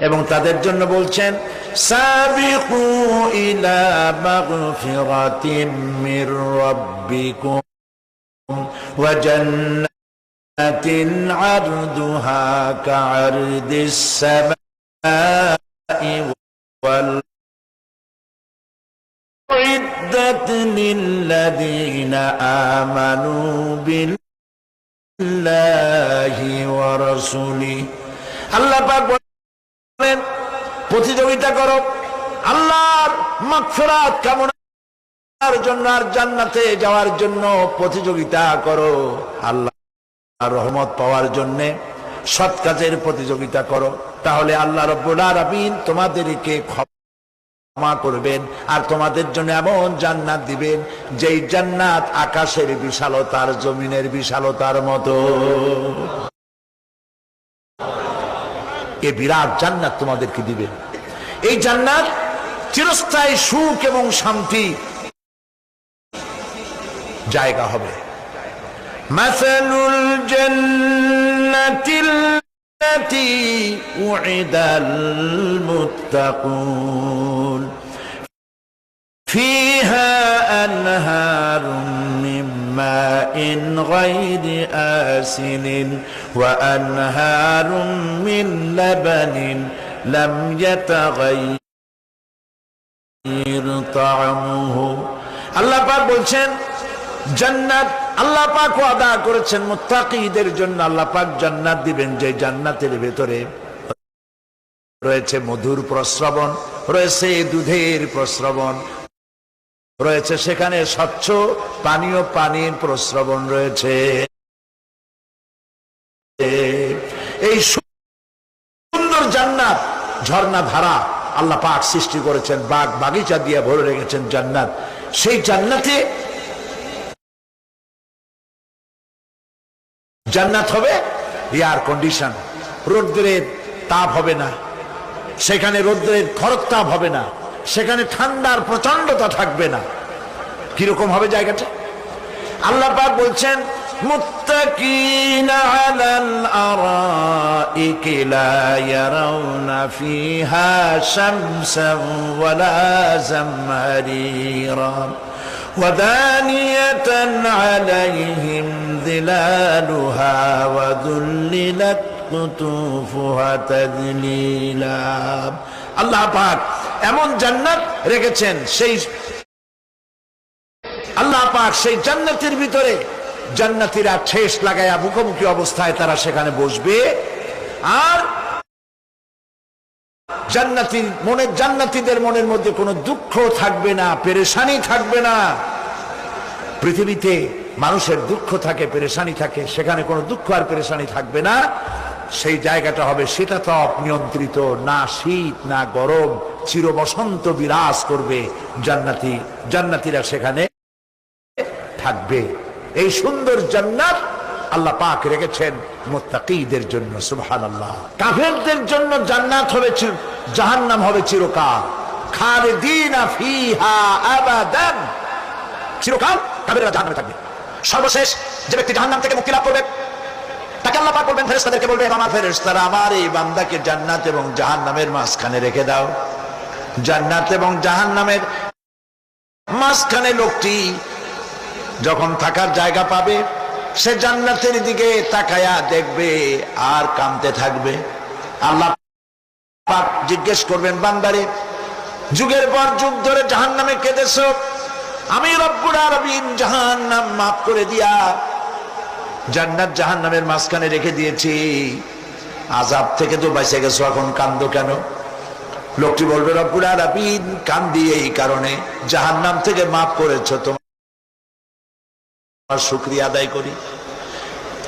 এবং তাদের জন্য বলছেন সাবিকু ইলা মাগফিরাতিম মির রাব্বিকুম ওয়া জান্নাতিন আরদুহা কাআরদিস সামাই ওয়াল উইদ্দাত লিল্লাযীনা আমানু বিল্লাহি ওয়া রাসূলিহি। আল্লাহ পাক প্রতিযোগিতা করো আল্লাহর মাগফিরাত কামনার জন্য আর জান্নাতে যাওয়ার জন্য প্রতিযোগিতা করো, আল্লাহর রহমত পাওয়ার জন্য সৎ কাজের প্রতিযোগিতা করো, তাহলে আল্লাহ রাব্বুল আলামিন তোমাদেরকে ক্ষমা করবেন আর তোমাদের জন্য এমন জান্নাত দিবেন যেই জান্নাত আকাশের বিশালতার জমিনের বিশালতার মতো। এই বিরাট জান্নাত তোমাদেরকে দিবেন। এই জান্নাত চিরস্থায়ী সুখ এবং শান্তি জায়গা হবে। মাসালুল জান্নাতিল্লাতী উইদাল মুত্তাকুন ফিহা আনহারুম মিন মাইন গায়রি আসিনিন ওয়া আনহারুম মিন লাবানিন লাম ইয়াতাগায়্যার তা'আমুহু। আল্লাহ পাক বলছেন জান্নাত আল্লাহ পাক ওয়াদা করেছেন মুত্তাকীদের জন্য। আল্লাহ পাক জান্নাত দিবেন যে জান্নাতের ভেতরে রয়েছে মধুর প্রস্রবণ, রয়েছে দুধের প্রস্রবণ, রয়েছে সেখানে স্বচ্ছ পানীয় পানির প্রস্রবণ রয়েছে। এই সুন্দর জান্নাত ঝর্ণা ধারা আল্লাহ পাক সৃষ্টি করেছেন, বাগ বাগিচা দিয়ে ভরে রেখেছেন জান্নাত। সেই জান্নাতে জান্নাত হবে এয়ার কন্ডিশন, রৌদ্রের তাপ হবে না সেখানে, রৌদ্রের খরতাপ হবে না সেখানে, ঠান্ডার প্রচন্ডতা থাকবে না। কিরকম হবে জায়গাটা? আল্লাহ পাক বলছেন মুত্তাকিনা আলাল আরাইকি লা ইয়ারাউনা ফিহা শামসান ওয়ালা জামহারিরা ওয়া দানিয়াতান আলাইহিম যিলালুহা ওয়া যুল্লিলাত কুতুফুহা তাযলিলা। আল্লাহ পাক এমন জান্নাত রেখেছেন, সেই আল্লাহ পাক সেই জান্নাতের ভিতরে জান্নাতীরা ঠেস লাগায়া মুখোমুখি অবস্থায় তারা সেখানে বসবে, আর জান্নাতীদের মনের মধ্যে কোনো দুঃখ থাকবে না, পেরেশানি থাকবে না। পৃথিবীতে মানুষের দুঃখ থাকে, পেরেশানি থাকে, সেখানে কোনো দুঃখ আর পেরেশানি থাকবে না। সেই জায়গাটা হবে শীতাতপ নিয়ন্ত্রিত, না শীত না গরম, চির বসন্ত বিরাজ করবে। জান্নাতীরা সেখানে থাকবে। এই সুন্দর জান্নাত আল্লাহ পাক রেখেছেন মুত্তাকীদের জন্য। সুবহানাল্লাহ। কাফেরদের জন্য জান্নাত হবে, জাহান্নাম হবে চিরকাল। খালিদিনা ফিহা আবাদান, চিরকাল কাফেররা জাহান্নামে থাকবে। সর্বশেষ যে ব্যক্তি জাহান্নাম থেকে মুক্তি লাভ করবে তাকে আল্লাহ পাক বলবেন, ফেরেশতাদেরকে বলবে, আমার ফেরেশতারা আমার এই বান্দাকে জান্নাত এবং জাহান্নামের মাঝখানে রেখে দাও। জান্নাত এবং জাহান্নামের মাঝখানে লোকটি যখন থাকার জায়গা পাবে সে জান্নাতের দিকে তাকায়া দেখবে আর কাঁদতে থাকবে। আল্লাহ পাক জিজ্ঞেস করবেন, বান্দারে যুগের পর যুগ ধরে জাহান্নামে কেঁদেছো, আমি রব্বুল আলামিন জাহান্নাম মাফ করে দিয়া জান্নাত জাহান্নামের মাঝখানে রেখে দিয়েছি, আযাব থেকে তো বেঁচে গেছো, এখন কান্দো কেন? লোকটি বলবে, রব্বুল আলামিন কান্দি এই কারণে, জাহান্নাম থেকে মাফ করেছো, তোমার শুকরিয়া আদায় করি।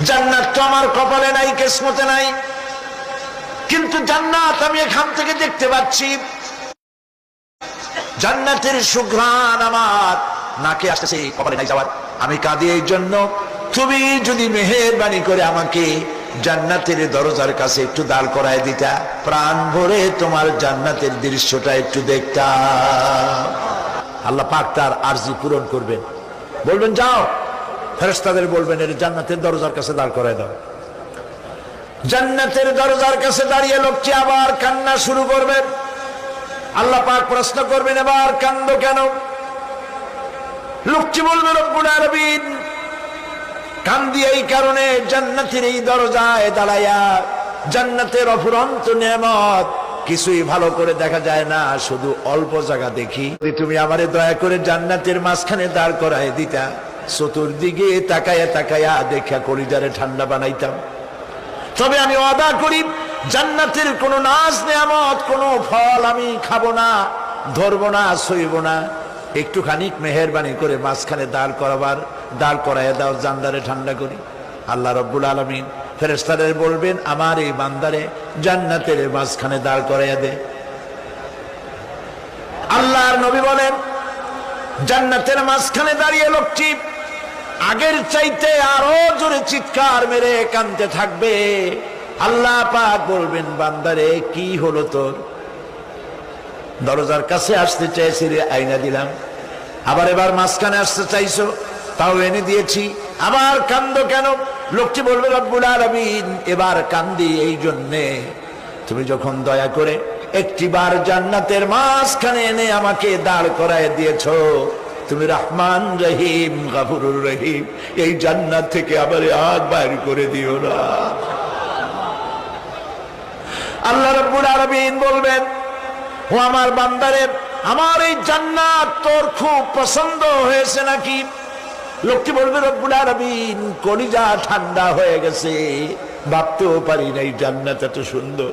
জান্নাত তো আমার কপালে নাই, কিসমতে নাই, কিন্তু জান্নাত আমি এখান থেকে দেখতে পাচ্ছি। জান্নাতের সুঘ্রাণ আমার নাকে আসতেছে, কপালে নাই যাওয়ার। আমি কাঁদি এই জন্য, তুমি যদি মেহেরবানি করে আমাকে জান্নাতের দরজার কাছে একটু দাঁড় করায় দিতা, প্রাণ ভরে তোমার জান্নাতের দৃশ্যটা একটু দেখতাম। আল্লাহ পাক তার আরজি পূরণ করবেন, বলবেন যাও, ফেরেশতাদের বলবেন এর জান্নাতের দরজার কাছে দাঁড় করায় দাও। জান্নাতের দরজার কাছে দাঁড়িয়ে লোকটি আবার কান্না শুরু করবে। আল্লাহ পাক প্রশ্ন করবেন, এবার কান্দো কেন? লোকটি বলবে, রব্বুল আলামিন, কান্দি এই কারণে, জান্নাতের এই দরজায় দাঁড়াইয়া জান্নাতের অফুরন্ত নেয়ামত কিছুই ভালো করে দেখা যায় না, শুধু অল্প জায়গা দেখি। তুমি আমারে দয়া করে জান্নাতের মাঝখানে দাঁড় করায় দিতা, চতুর্দিকে তাকায়া তাকায়া দেখা কলিজারে ঠান্ডা বানাইতাম। তবে আমি ওয়াদা করি, জান্নাতের কোন নাজ নেয়ামত, কোন ফল আমি খাবো না, ধরবো না, সইব না। একটুখানি মেহেরবানি করে মাঝখানে দাঁড় করাইয়া দাও, জান্নারে ঠান্ডা করি। আল্লাহ রাব্বুল আলামিন ফেরেশতাদের বলবেন, আমার এই বান্দারে জান্নাতের মাঝখানে দাঁড় করাইয়া দে। আল্লাহর নবী বলেন, জান্নাতের মাঝখানে দাঁড়িয়ে লোকটি আগের চাইতে আরো জোরে চিৎকার মেরে কাঁদতে থাকবে। আল্লাহ পাক বলবেন, বান্দারে কি হলো তোর? দরজার কাছে আসতে চাইছি রে, আইনা দিলাম। আবার এবার মাঝখানে আসতে চাইছো, তাও এনে দিয়েছি। আবার কান্দো কেন? লোকটি বলবে, রব্বুল আলামিন, এবার কান্দি এই জন্যে, তুমি যখন দয়া করে একটিবার জান্নাতের মাঝখানে এনে আমাকে দাঁড় করায় দিয়েছো, তুমি রহমান রহিম গফুরুর রহিম, এই জান্নাত থেকে আবার আর বাইর করে দিও না। আল্লাহ রাব্বুল আলামিন বলবেন, ও আমার বান্দারে, আমার এই জান্নাত তোর খুব পছন্দ হয়েছে নাকি? লোকটি বলবে, রব্বুল আলামিন, কলিজা ঠান্ডা হয়ে গেছে, ভাবতেও পারি না এই জান্নাত এত সুন্দর।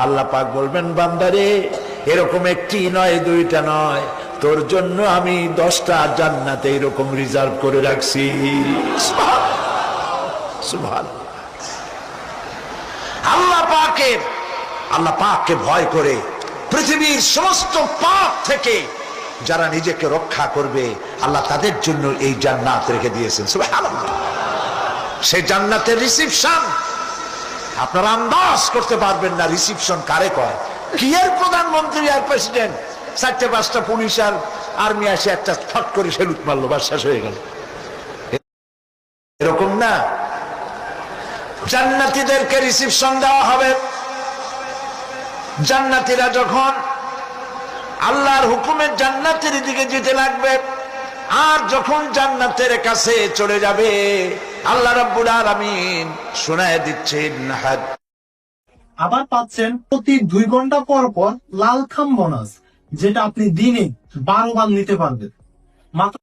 আল্লাহ পাক বলবেন, বান্দারে, এরকম একটি নয়, দুইটা নয়, তোর জন্য আমি 10টা জান্নাতে এরকম রিজার্ভ করে রাখছি। সুবহানাল্লাহ। আল্লাহ পাককে ভয় করে পৃথিবীর সমস্ত পাপ থেকে যারা নিজেকে রক্ষা করবে, আল্লাহ তাদের জন্য এই জান্নাত রেখে দিয়েছেন। সুবহানাল্লাহ। সেই জান্নাতের রিসিপশন আপনারা আন্দাজ করতে পারবেন না, রিসিপশন কারে কয়। কি এর প্রধানমন্ত্রী আর প্রেসিডেন্ট, 4-5টা পুলিশ আর আর্মি আসে, একটা ফট করে সেলুট মারলো, বাস শেষ হয়ে গেল। এরকম না, জান্নাতীদেরকে রিসিপশন দেওয়া হবে। জান্নাতীরা যখন আল্লাহর হুকুমে জান্নাতের দিকে যেতে লাগবে, আর যখন জান্নাতের কাছে চলে যাবে, আল্লাহ রাব্বুল আলামিন শোনায় দিচ্ছেন, আবার পাচ্ছেন প্রতি 2 ঘন্টা পর পর লাল খাম বোনাস, যেটা আপনি দিনে 12 বার নিতে পারবেন। মাত্র